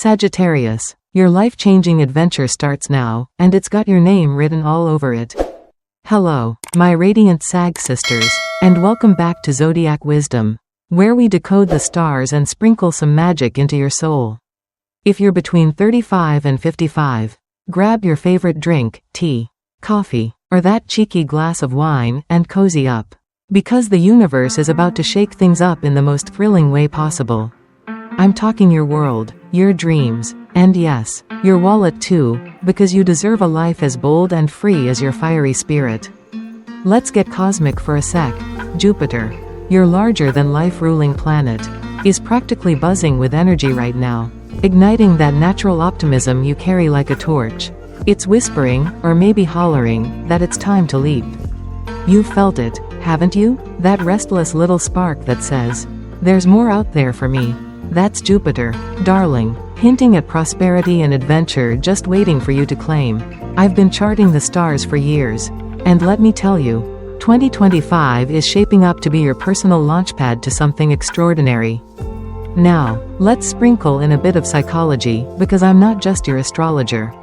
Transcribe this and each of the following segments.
Sagittarius, your life-changing adventure starts now, and it's got your name written all over it. Hello, my radiant Sag sisters, and welcome back to Zodiac Wisdom, where we decode the stars and sprinkle some magic into your soul. If you're between 35 and 55, grab your favorite drink, tea, coffee, or that cheeky glass of wine, and cozy up. Because the universe is about to shake things up in the most thrilling way possible. I'm talking your world, your dreams, and yes, your wallet too, because you deserve a life as bold and free as your fiery spirit. Let's get cosmic for a sec. Jupiter, your larger-than-life ruling planet, is practically buzzing with energy right now, igniting that natural optimism you carry like a torch. It's whispering, or maybe hollering, that it's time to leap. You've felt it, haven't you? That restless little spark that says, "There's more out there for me." That's Jupiter, darling, hinting at prosperity and adventure just waiting for you to claim. I've been charting the stars for years. And let me tell you, 2025 is shaping up to be your personal launchpad to something extraordinary. Now, let's sprinkle in a bit of psychology, because I'm not just your astrologer.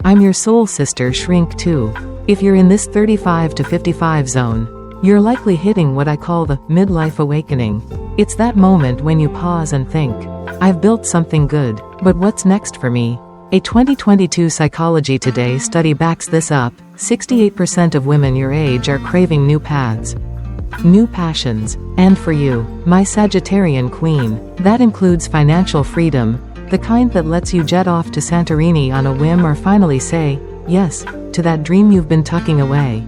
I'm your soul sister shrink too. If you're in this 35 to 55 zone, you're likely hitting what I call the midlife awakening. It's that moment when you pause and think, I've built something good, but what's next for me? A 2022 Psychology Today study backs this up. 68% of women your age are craving new paths, new passions, and for you, my Sagittarian queen, that includes financial freedom, the kind that lets you jet off to Santorini on a whim or finally say yes to that dream you've been tucking away.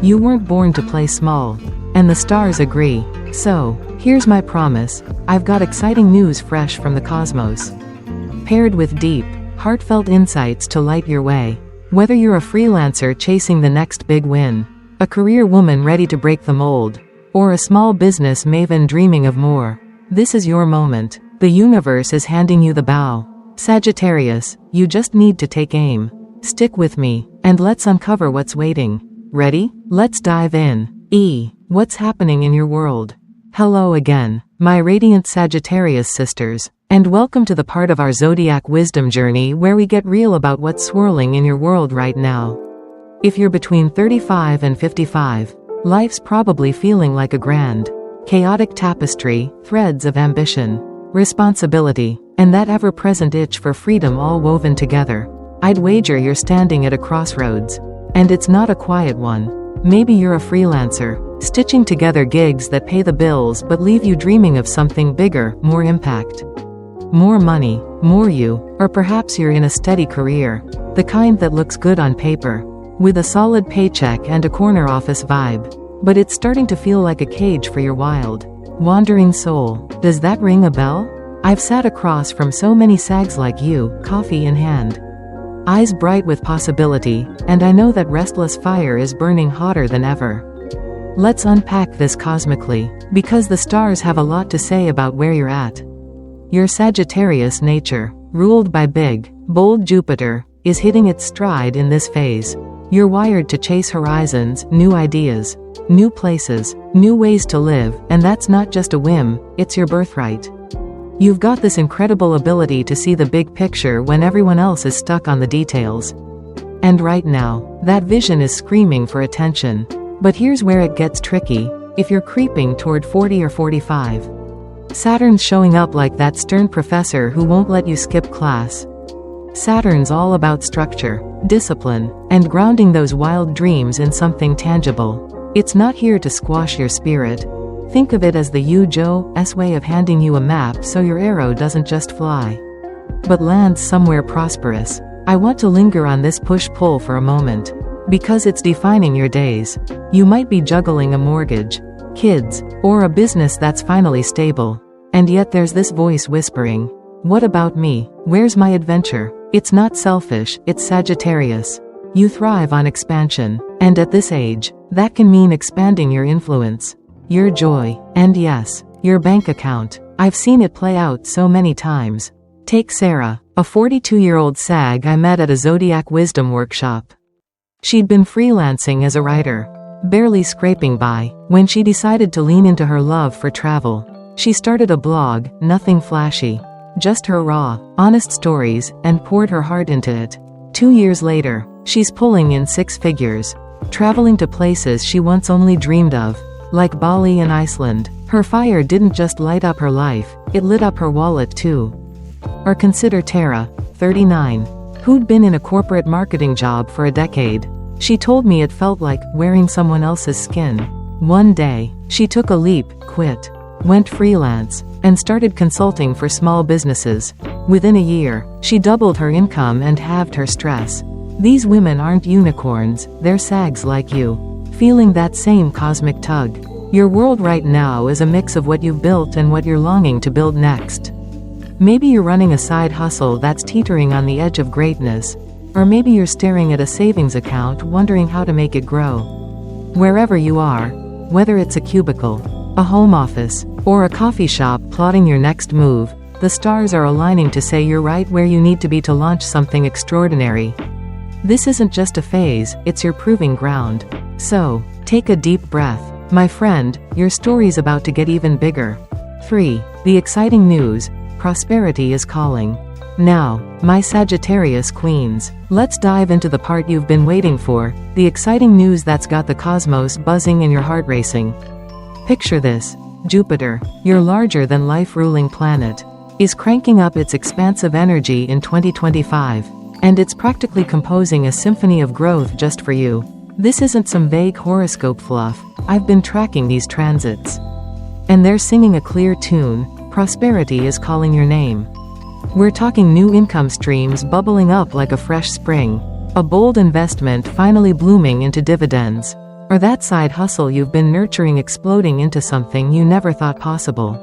You weren't born to play small, and the stars agree. So, here's my promise, I've got exciting news fresh from the cosmos, paired with deep, heartfelt insights to light your way. Whether you're a freelancer chasing the next big win, a career woman ready to break the mold, or a small business maven dreaming of more, this is your moment. The universe is handing you the bow. Sagittarius, you just need to take aim. Stick with me, and let's uncover what's waiting. Ready? Let's dive in. What's happening in your world? Hello again, my radiant Sagittarius sisters, and welcome to the part of our Zodiac Wisdom journey where we get real about what's swirling in your world right now. If you're between 35 and 55, life's probably feeling like a grand, chaotic tapestry, threads of ambition, responsibility, and that ever-present itch for freedom all woven together. I'd wager you're standing at a crossroads. And it's not a quiet one. Maybe you're a freelancer, stitching together gigs that pay the bills but leave you dreaming of something bigger, more impact, more money, more you, or perhaps you're in a steady career, the kind that looks good on paper, with a solid paycheck and a corner office vibe, but it's starting to feel like a cage for your wild, wandering soul. Does that ring a bell? I've sat across from so many sags like you, coffee in hand, eyes bright with possibility, and I know that restless fire is burning hotter than ever. Let's unpack this cosmically, because the stars have a lot to say about where you're at. Your Sagittarius nature, ruled by big, bold Jupiter, is hitting its stride in this phase. You're wired to chase horizons, new ideas, new places, new ways to live, and that's not just a whim, it's your birthright. You've got this incredible ability to see the big picture when everyone else is stuck on the details. And right now, that vision is screaming for attention. But here's where it gets tricky. If you're creeping toward 40 or 45, Saturn's showing up like that stern professor who won't let you skip class. Saturn's all about structure, discipline, and grounding those wild dreams in something tangible. It's not here to squash your spirit. Think of it as the Joe's way of handing you a map so your arrow doesn't just fly, but lands somewhere prosperous. I want to linger on this push-pull for a moment, because it's defining your days. You might be juggling a mortgage, kids, or a business that's finally stable, and yet there's this voice whispering, what about me? Where's my adventure? It's not selfish, it's Sagittarius. You thrive on expansion, and at this age, that can mean expanding your influence, your joy, and yes, your bank account. I've seen it play out so many times. Take Sarah, a 42-year-old Sag I met at a Zodiac Wisdom workshop. She'd been freelancing as a writer, barely scraping by, when she decided to lean into her love for travel. She started a blog, nothing flashy, just her raw, honest stories, and poured her heart into it. 2 years later, she's pulling in 6 figures, traveling to places she once only dreamed of, like Bali and Iceland. Her fire didn't just light up her life, it lit up her wallet too. Or consider Tara, 39, who'd been in a corporate marketing job for a decade. She told me it felt like wearing someone else's skin. One day, she took a leap, quit, went freelance, and started consulting for small businesses. Within a year, she doubled her income and halved her stress. These women aren't unicorns, they're sags like you, feeling that same cosmic tug. Your world right now is a mix of what you've built and what you're longing to build next. Maybe you're running a side hustle that's teetering on the edge of greatness, or maybe you're staring at a savings account wondering how to make it grow. Wherever you are, whether it's a cubicle, a home office, or a coffee shop plotting your next move, the stars are aligning to say you're right where you need to be to launch something extraordinary. This isn't just a phase, it's your proving ground. So, take a deep breath. My friend, your story's about to get even bigger. 3. The exciting news: prosperity is calling. Now, my Sagittarius queens, let's dive into the part you've been waiting for, the exciting news that's got the cosmos buzzing and your heart racing. Picture this: Jupiter, your larger-than-life ruling planet, is cranking up its expansive energy in 2025, and it's practically composing a symphony of growth just for you. This isn't some vague horoscope fluff. I've been tracking these transits, and they're singing a clear tune: prosperity is calling your name. We're talking new income streams bubbling up like a fresh spring, a bold investment finally blooming into dividends, or that side hustle you've been nurturing exploding into something you never thought possible.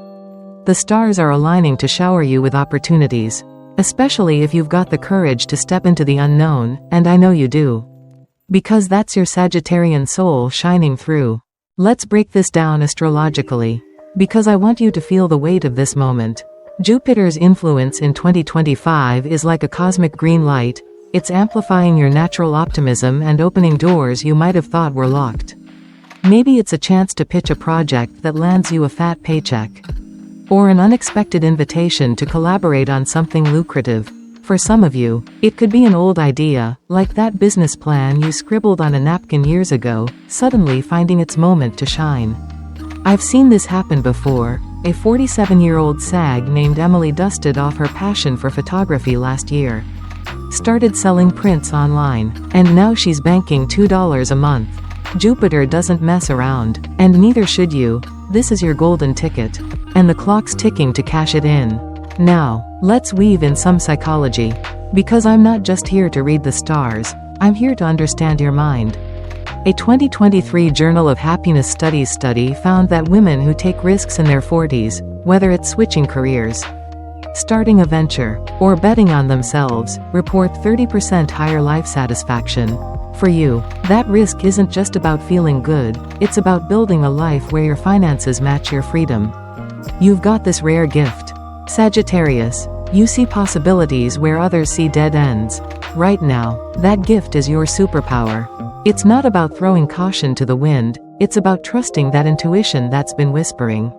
The stars are aligning to shower you with opportunities, especially if you've got the courage to step into the unknown, and I know you do. Because that's your Sagittarian soul shining through. Let's break this down astrologically, because I want you to feel the weight of this moment. Jupiter's influence in 2025 is like a cosmic green light. It's amplifying your natural optimism and opening doors you might have thought were locked. Maybe it's a chance to pitch a project that lands you a fat paycheck, or an unexpected invitation to collaborate on something lucrative. For some of you, it could be an old idea, like that business plan you scribbled on a napkin years ago, suddenly finding its moment to shine. I've seen this happen before. A 47-year-old sag named Emily dusted off her passion for photography last year, started selling prints online, and now she's banking $2 a month. Jupiter doesn't mess around, and neither should you. This is your golden ticket, and the clock's ticking to cash it in. Now, let's weave in some psychology, because I'm not just here to read the stars, I'm here to understand your mind. A 2023 Journal of Happiness Studies study found that women who take risks in their 40s, whether it's switching careers, starting a venture, or betting on themselves, report 30% higher life satisfaction. For you, that risk isn't just about feeling good, it's about building a life where your finances match your freedom. You've got this rare gift. Sagittarius, you see possibilities where others see dead ends. Right now, that gift is your superpower. It's not about throwing caution to the wind, it's about trusting that intuition that's been whispering.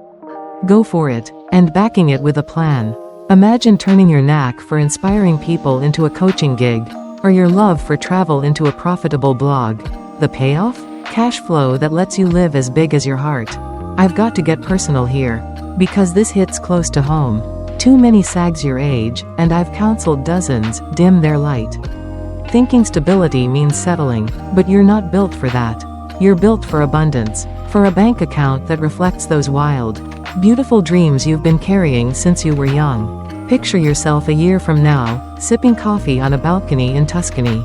Go for it, and backing it with a plan. Imagine turning your knack for inspiring people into a coaching gig, or your love for travel into a profitable blog. The payoff? Cash flow that lets you live as big as your heart. I've got to get personal here, because this hits close to home. Too many sags your age, and I've counseled dozens, dim their light. Thinking stability means settling, but you're not built for that. You're built for abundance, for a bank account that reflects those wild, beautiful dreams you've been carrying since you were young. Picture yourself a year from now, sipping coffee on a balcony in Tuscany,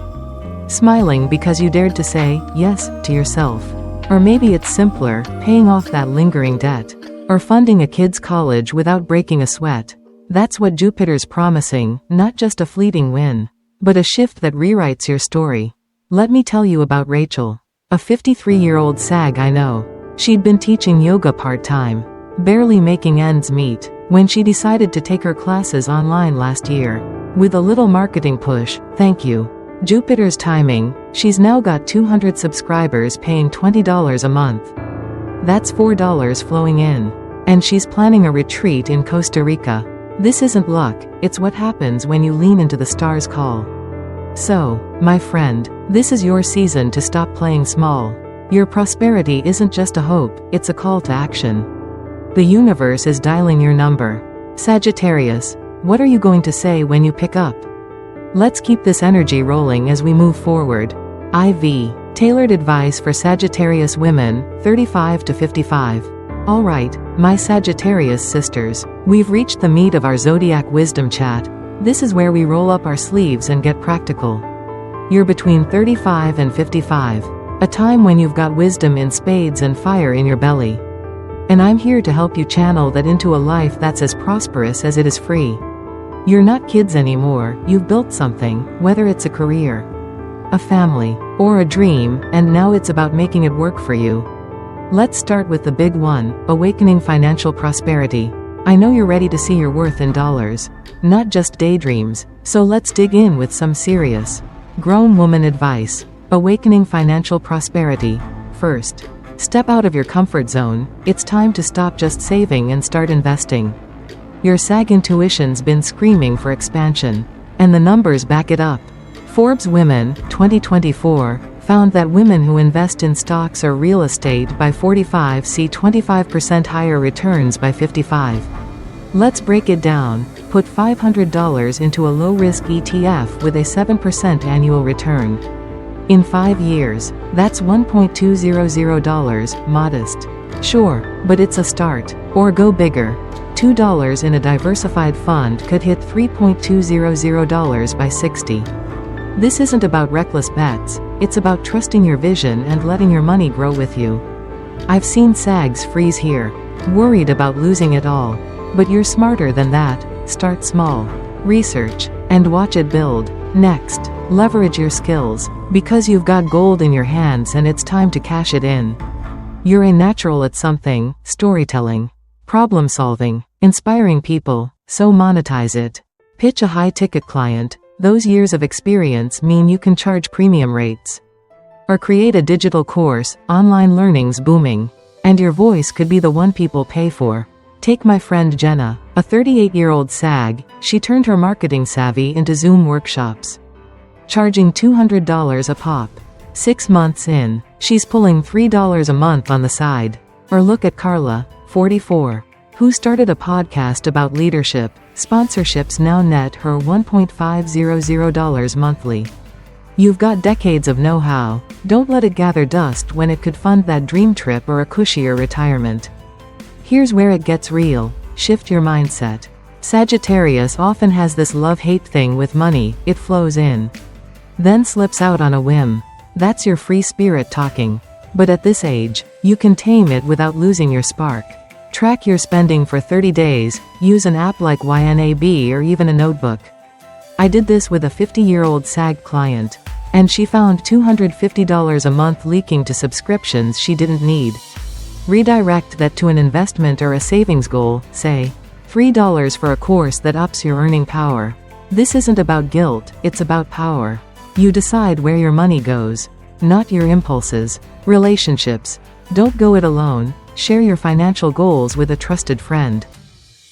smiling because you dared to say yes to yourself. Or maybe it's simpler, paying off that lingering debt, or funding a kid's college without breaking a sweat. That's what Jupiter's promising, not just a fleeting win, but a shift that rewrites your story. Let me tell you about Rachel, a 53-year-old sag I know. She'd been teaching yoga part-time, barely making ends meet, when she decided to take her classes online last year. With a little marketing push, thank you, Jupiter's timing, she's now got 200 subscribers paying $20 a month. That's $4 flowing in. And she's planning a retreat in Costa Rica. This isn't luck, it's what happens when you lean into the stars' call. So, my friend, this is your season to stop playing small. Your prosperity isn't just a hope, it's a call to action. The universe is dialing your number. Sagittarius, what are you going to say when you pick up? Let's keep this energy rolling as we move forward. IV. Tailored advice for Sagittarius women, 35 to 55. Alright, my Sagittarius sisters, we've reached the meat of our Zodiac Wisdom chat. This is where we roll up our sleeves and get practical. You're between 35 and 55. A time when you've got wisdom in spades and fire in your belly. And I'm here to help you channel that into a life that's as prosperous as it is free. You're not kids anymore, you've built something, whether it's a career, a family, or a dream, and now it's about making it work for you. Let's start with the big one, awakening financial prosperity. I know you're ready to see your worth in dollars, not just daydreams, so let's dig in with some serious, grown woman advice. Awakening financial prosperity. First, step out of your comfort zone. It's time to stop just saving and start investing. Your Sag intuition's been screaming for expansion, and the numbers back it up. Forbes Women, 2024, found that women who invest in stocks or real estate by 45 see 25% higher returns by 55. Let's break it down. Put $500 into a low-risk ETF with a 7% annual return. In 5 years, that's $1.200, modest. Sure, but it's a start. Or go bigger. $2 in a diversified fund could hit $3.200 by 60. This isn't about reckless bets, it's about trusting your vision and letting your money grow with you. I've seen Sags freeze here, worried about losing it all. But you're smarter than that. Start small. Research, and watch it build. Next, leverage your skills, because you've got gold in your hands and it's time to cash it in. You're a natural at something, storytelling, problem solving, inspiring people, so monetize it. Pitch a high-ticket client. Those years of experience mean you can charge premium rates. Or create a digital course. Online learning's booming, and your voice could be the one people pay for. Take my friend Jenna, a 38-year-old Sag. She turned her marketing savvy into Zoom workshops, charging $200 a pop. 6 months in, she's pulling $3 a month on the side. Or look at Carla, 44, who started a podcast about leadership. Sponsorships now net her $1.500 monthly. You've got decades of know-how. Don't let it gather dust when it could fund that dream trip or a cushier retirement. Here's where it gets real. Shift your mindset. Sagittarius often has this love-hate thing with money. It flows in, then slips out on a whim. That's your free spirit talking. But at this age, you can tame it without losing your spark. Track your spending for 30 days, use an app like YNAB or even a notebook. I did this with a 50-year-old Sag client, and she found $250 a month leaking to subscriptions she didn't need. Redirect that to an investment or a savings goal, say, $3 for a course that ups your earning power. This isn't about guilt, it's about power. You decide where your money goes, not your impulses. Relationships. Don't go it alone. Share your financial goals with a trusted friend.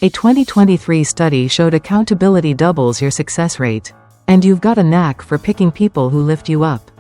A 2023 study showed accountability doubles your success rate. And you've got a knack for picking people who lift you up.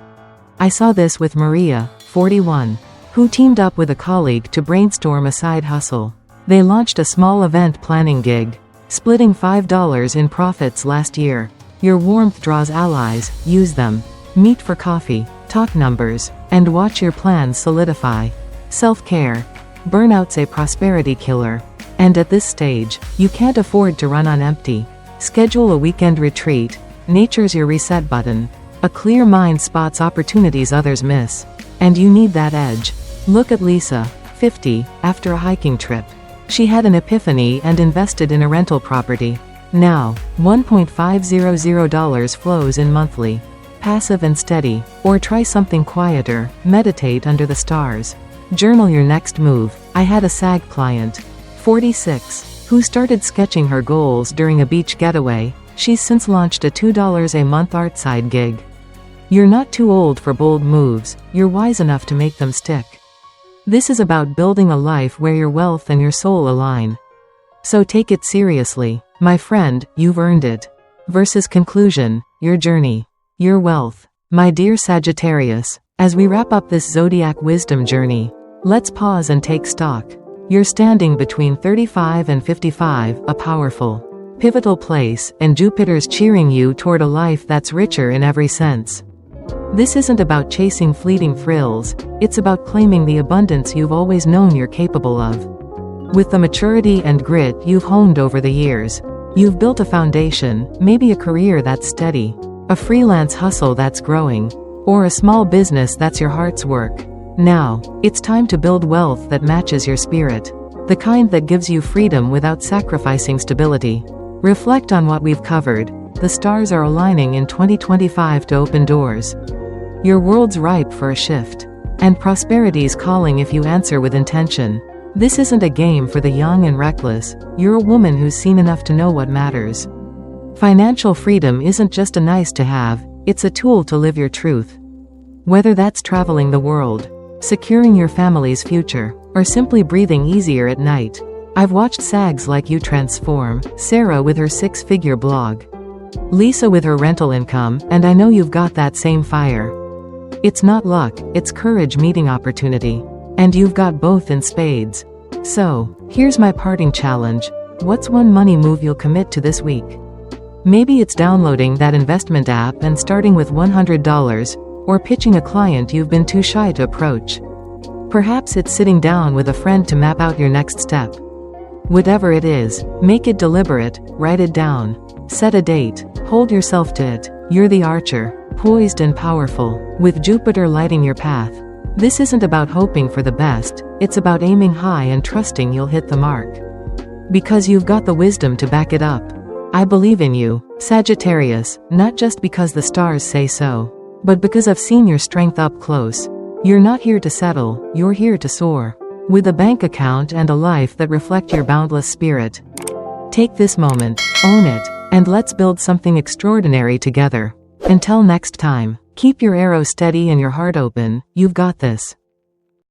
I saw this with Maria, 41, who teamed up with a colleague to brainstorm a side hustle. They launched a small event planning gig, splitting $5 in profits last year. Your warmth draws allies, use them. Meet for coffee, talk numbers, and watch your plans solidify. Self-care. Burnout's a prosperity killer. And at this stage, you can't afford to run on empty. Schedule a weekend retreat. Nature's your reset button. A clear mind spots opportunities others miss. And you need that edge. Look at Lisa, 50, after a hiking trip. She had an epiphany and invested in a rental property. Now, $1.500 flows in monthly. Passive and steady. Or try something quieter, meditate under the stars. Journal your next move. I had a Sag client, 46, who started sketching her goals during a beach getaway. She's since launched a $2 a month artside gig. You're not too old for bold moves, you're wise enough to make them stick. This is about building a life where your wealth and your soul align. So take it seriously. My friend, you've earned it. Versus conclusion, your journey. Your wealth. My dear Sagittarius, as we wrap up this Zodiac Wisdom journey, let's pause and take stock. You're standing between 35 and 55, a powerful, pivotal place, and Jupiter's cheering you toward a life that's richer in every sense. This isn't about chasing fleeting thrills, it's about claiming the abundance you've always known you're capable of. With the maturity and grit you've honed over the years, you've built a foundation, maybe a career that's steady, a freelance hustle that's growing, or a small business that's your heart's work. Now, it's time to build wealth that matches your spirit, the kind that gives you freedom without sacrificing stability. Reflect on what we've covered. The stars are aligning in 2025 to open doors. Your world's ripe for a shift, and prosperity's calling if you answer with intention. This isn't a game for the young and reckless. You're a woman who's seen enough to know what matters. Financial freedom isn't just a nice to have, it's a tool to live your truth. Whether that's traveling the world, securing your family's future, or simply breathing easier at night. I've watched Sags like you transform, Sarah with her 6-figure blog, Lisa with her rental income, and I know you've got that same fire. It's not luck, it's courage meeting opportunity. And you've got both in spades. So, here's my parting challenge. What's one money move you'll commit to this week? Maybe it's downloading that investment app and starting with $100, or pitching a client you've been too shy to approach. Perhaps it's sitting down with a friend to map out your next step. Whatever it is, make it deliberate, write it down. Set a date, hold yourself to it. You're the archer, poised and powerful, with Jupiter lighting your path. This isn't about hoping for the best, it's about aiming high and trusting you'll hit the mark. Because you've got the wisdom to back it up. I believe in you, Sagittarius, not just because the stars say so, but because I've seen your strength up close. You're not here to settle, you're here to soar. With a bank account and a life that reflect your boundless spirit. Take this moment, own it, and let's build something extraordinary together. Until next time, keep your arrow steady and your heart open. You've got this.